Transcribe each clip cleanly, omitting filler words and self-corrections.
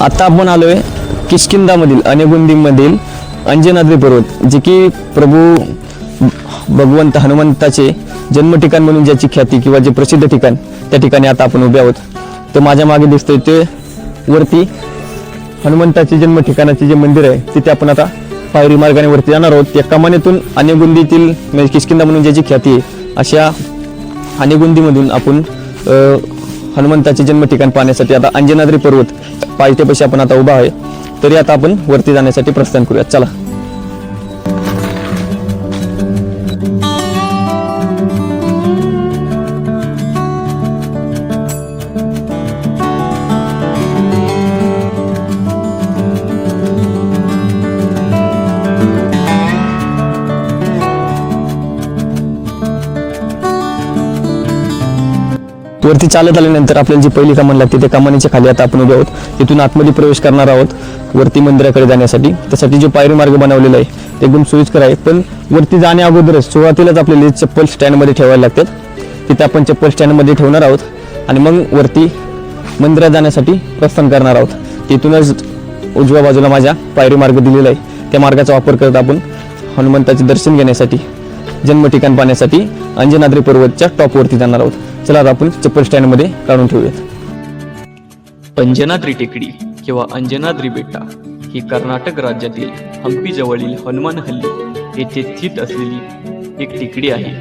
आता आपण आलोय किष्किंधामधील अनेगुंदीमधील अंजनाद्री पर्वत, जे की प्रभू भगवंत हनुमंताचे जन्म ठिकाण म्हणून ज्याची ख्याती किंवा जे प्रसिद्ध ठिकाण, त्या ठिकाणी आता आपण उभे आहोत. तर माझ्या मागे दिसतंय ते वरती हनुमंताचे जन्म ठिकाणाचे जे मंदिर आहे तिथे आपण आता पायरी मार्गाने वरती जाणार आहोत. या कमानीतून अनेगुंदीतील म्हणजे किष्किंधा म्हणून ज्याची ख्याती आहे अशा अनेगुंदीमधून आपण हनुमंताचे जन्म ठिकाण पाहण्यासाठी आता अंजनाद्री पर्वत पायथ्यापाशी आपण आता उभा आहे. तरी आता आपण वरती जाण्यासाठी प्रस्थान करूयात. चला. वरती चालत आल्यानंतर आपल्याला जी पहिली कमान लागते त्या कमानीच्या खाली आता आपण उभे आहोत. तिथून आतमध्ये प्रवेश करणार आहोत वरती मंदिराकडे जाण्यासाठी. त्यासाठी जो पायरी मार्ग बनवलेला आहे ते एकदम सोयीस्कर आहे. पण वरती जाण्या अगोदरच सुरुवातीलाच आपल्याला चप्पल स्टँडमध्ये ठेवायला लागतात. तिथे आपण चप्पल स्टँडमध्ये ठेवणार आहोत आणि मग वरती मंदिरात जाण्यासाठी प्रस्थान करणार आहोत. तिथूनच उजव्या बाजूला माझ्या पायरी मार्ग दिलेला आहे. त्या मार्गाचा वापर करत आपण हनुमंताचे दर्शन घेण्यासाठी, जन्म ठिकाण पाहण्यासाठी अंजनाद्री पर्वतच्या टॉपवरती जाणार आहोत. चला आता आपण चप्पल स्टँडमध्ये काढून ठेवूयात. अंजनाद्री टेकडी किंवा अंजनाद्री बेटा ही कर्नाटक राज्यातील हंपी जवळील हनुमानहल्ली येथे स्थित असलेली एक टेकडी आहे.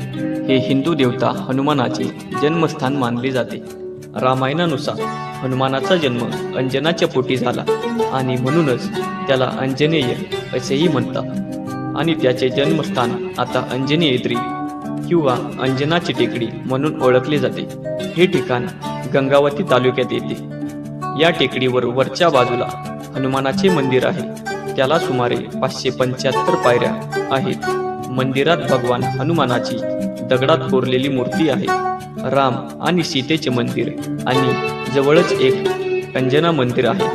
हे हिंदू देवता हनुमानाचे जन्मस्थान मानले जाते. रामायणानुसार हनुमानाचा जन्म अंजनाच्या पोटी झाला आणि म्हणूनच त्याला अंजनेय असेही म्हणतात आणि त्याचे जन्मस्थान आता अंजनेयद्री किंवा अंजनाची टेकडी म्हणून ओळखले जाते. हे ठिकाण गंगावती तालुक्यात येते. या टेकडीवर वरच्या बाजूला हनुमानाचे मंदिर आहे. त्याला सुमारे 575 पायऱ्या आहेत. मंदिरात भगवान हनुमानाची दगडात कोरलेली मूर्ती आहे. राम आणि सीतेचे मंदिर आणि जवळच एक अंजना मंदिर आहे.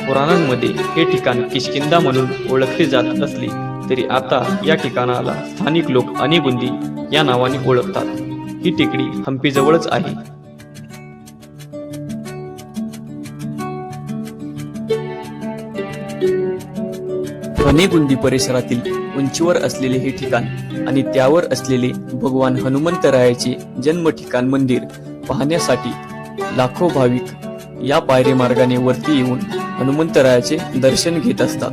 पुराणांमध्ये हे ठिकाण किष्किंधा म्हणून ओळखले जात असले तरी आता या ठिकाणाला स्थानिक लोक अनेगुंदी या नावाने ओळखतात. ही टेकडी हंपी जवळच आहे. अनेगुंदी परिसरातील उंचीवर असलेले हे ठिकाण आणि त्यावर असलेले भगवान हनुमंतरायाचे जन्म ठिकाण मंदिर पाहण्यासाठी लाखो भाविक या पायरी मार्गाने वरती येऊन हनुमंतरायाचे दर्शन घेत असतात.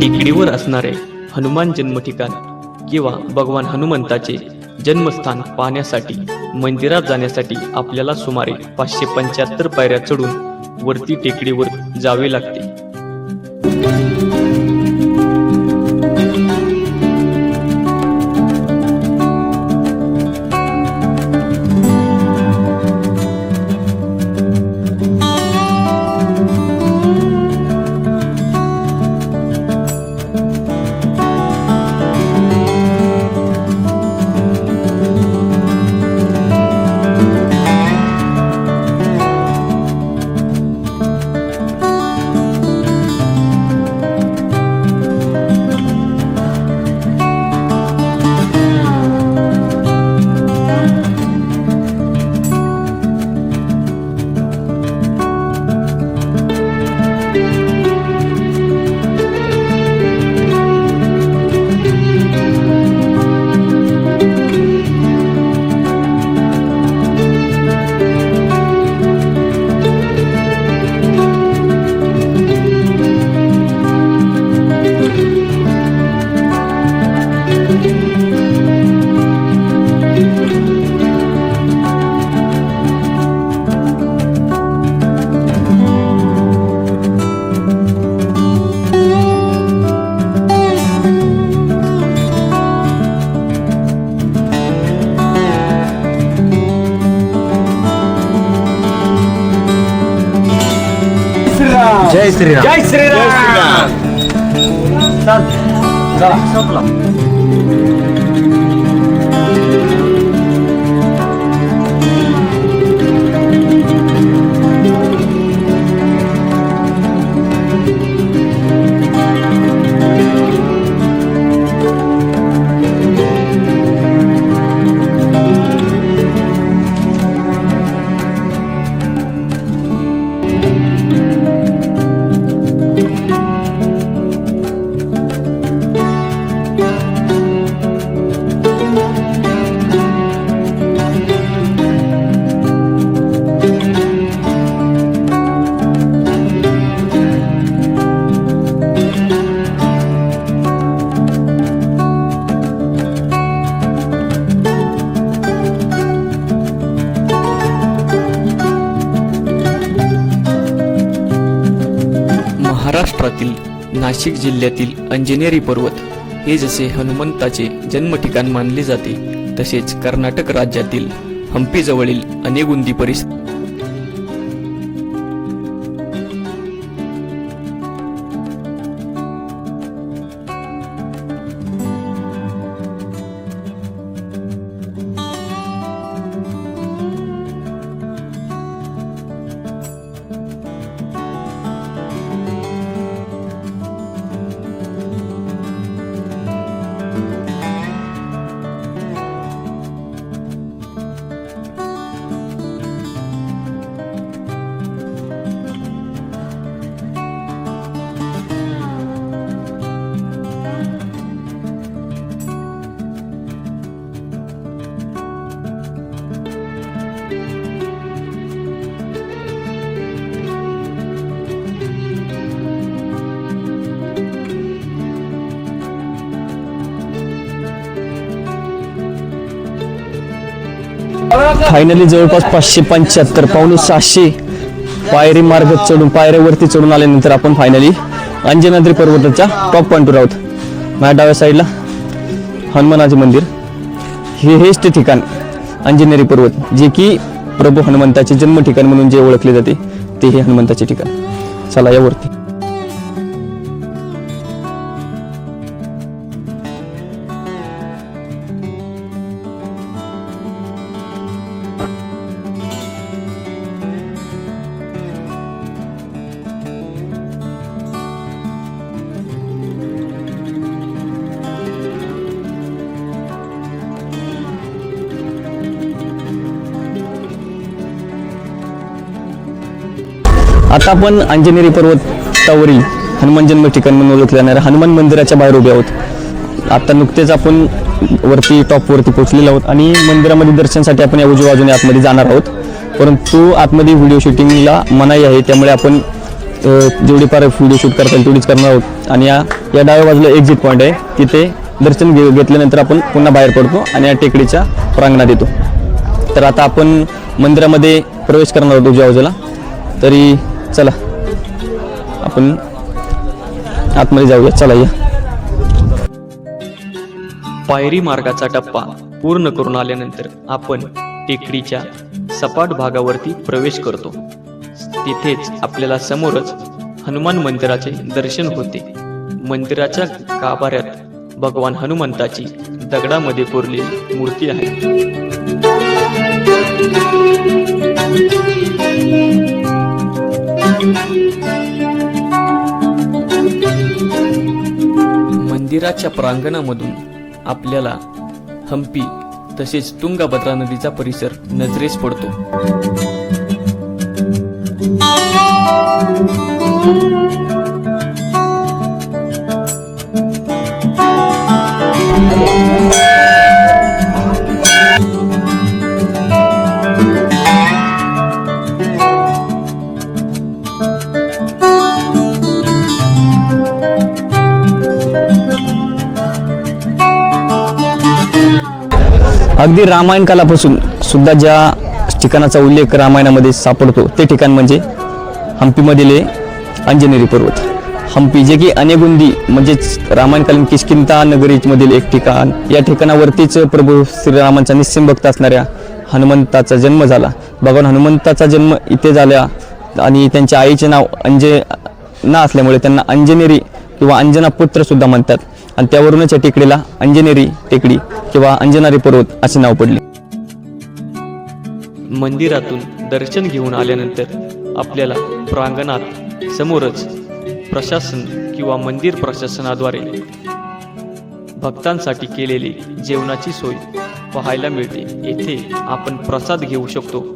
टेकडीवर असणारे हनुमान जन्म ठिकाण किंवा भगवान हनुमंताचे जन्मस्थान पाहण्यासाठी मंदिरात जाण्यासाठी आपल्याला सुमारे 575 पायऱ्या चढून वरती टेकडीवर जावे लागते. जय श्रीराम. जय श्रीराम. चला संपला. महाराष्ट्रातील नाशिक जिल्ह्यातील अंजनेरी पर्वत हे जसे हनुमंताचे जन्मठिकाण मानले जाते, तसेच कर्नाटक राज्यातील हंपीजवळील अनेगुंदी परिसर फायनली जवळपास 575 पावणे 600 पायरी मार्ग चढून पायऱ्यावरती चढून आल्यानंतर आपण फायनली अंजनाद्री पर्वताच्या टॉप पॉईंटवर आहोत. माझ्या डाव्या साईडला हनुमानाचे मंदिर, हेच ते ठिकाण अंजनेरी पर्वत, जे की प्रभू हनुमंताचे जन्म ठिकाण म्हणून जे ओळखले जाते ते हे हनुमंताचे ठिकाण. चला यावरती. आता आपण अंजनेरी पर्वतावरील हनुमान जन्म ठिकाण म्हणून ओळखले जाणाऱ्या हनुमान मंदिराच्या बाहेर उभे आहोत. आता नुकतेच आपण वरती टॉपवरती पोहोचलेलो आहोत आणि मंदिरामध्ये दर्शनासाठी आपण या उजव्या बाजूने आतमध्ये जाणार आहोत. परंतु आतमध्ये व्हिडिओ शूटिंगला मनाई आहे, त्यामुळे आपण जेवढी फार व्हिडिओ शूट करता येईल तेवढीच करणार आहोत. आणि या डाव्या बाजूला एक्झिट पॉईंट आहे, तिथे दर्शन घेतल्यानंतर आपण पुन्हा बाहेर पडतो आणि या टेकडीच्या प्रांगणात येतो. तर आता आपण मंदिरामध्ये प्रवेश करणार आहोत उजव्या बाजूला. तरी चला आपण आतमध्ये जाऊया. चला या. पायरी मार्गाचा टप्पा पूर्ण करून आल्यानंतर आपण टेकडीच्या सपाट भागावरती प्रवेश करतो. तिथेच आपल्याला समोरच हनुमान मंदिराचे दर्शन होते. मंदिराच्या गाभाऱ्यात भगवान हनुमंताची दगडामध्ये कोरलेली मूर्ती आहे. मंदिराच्या प्रांगणामधून आपल्याला हंपी तसेच तुंगभद्रा नदीचा परिसर नजरेस पडतो. अगदी रामायण कालापासून सुद्धा ज्या ठिकाणाचा उल्लेख रामायणामध्ये सापडतो ते ठिकाण म्हणजे हंपीमधील अंजनेरी पर्वत. हंपी जे की अनेगुंदी म्हणजेच रामायणकालीन किष्किंधा नगरीमधील एक ठिकाण. या ठिकाणावरतीच प्रभू श्रीरामांचा निस्सिम भक्त असणाऱ्या हनुमंताचा जन्म झाला. भगवान हनुमंताचा जन्म इथे झाला आणि त्यांच्या आईचे नाव अंजना असल्यामुळे त्यांना अंजनेरी किंवा अंजना पुत्र सुद्धा म्हणतात. आणि त्यावरूनच या टेकडीला अंजनेरी टेकडी किंवा अंजनारी पर्वत असे नाव पडले. मंदिरातून दर्शन घेऊन आल्यानंतर आपल्याला प्रांगणात समोरच प्रशासन किंवा मंदिर प्रशासनाद्वारे भक्तांसाठी केलेली जेवणाची सोय पाहायला मिळते. येथे आपण प्रसाद घेऊ शकतो.